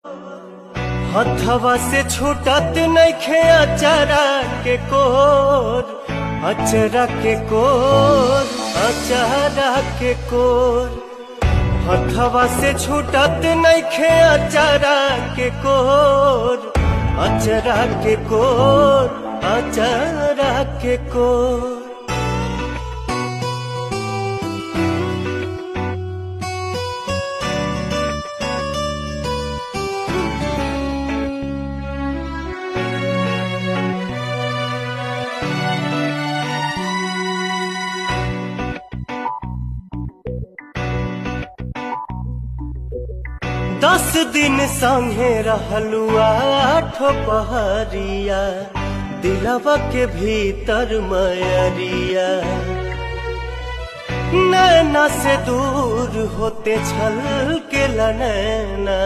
हथवा से छूटत नइखे अचारा के कोर, अचरा के कोर, अचारा के कोर। हथवा से छूटत नइखे अचारा के कोर, अचरा के कोर, अचरा के कोर। दस दिन संगे रहलू आठो पहरिया, दिलवा के भीतर मयरिया। नैना से दूर होते छल के नैना,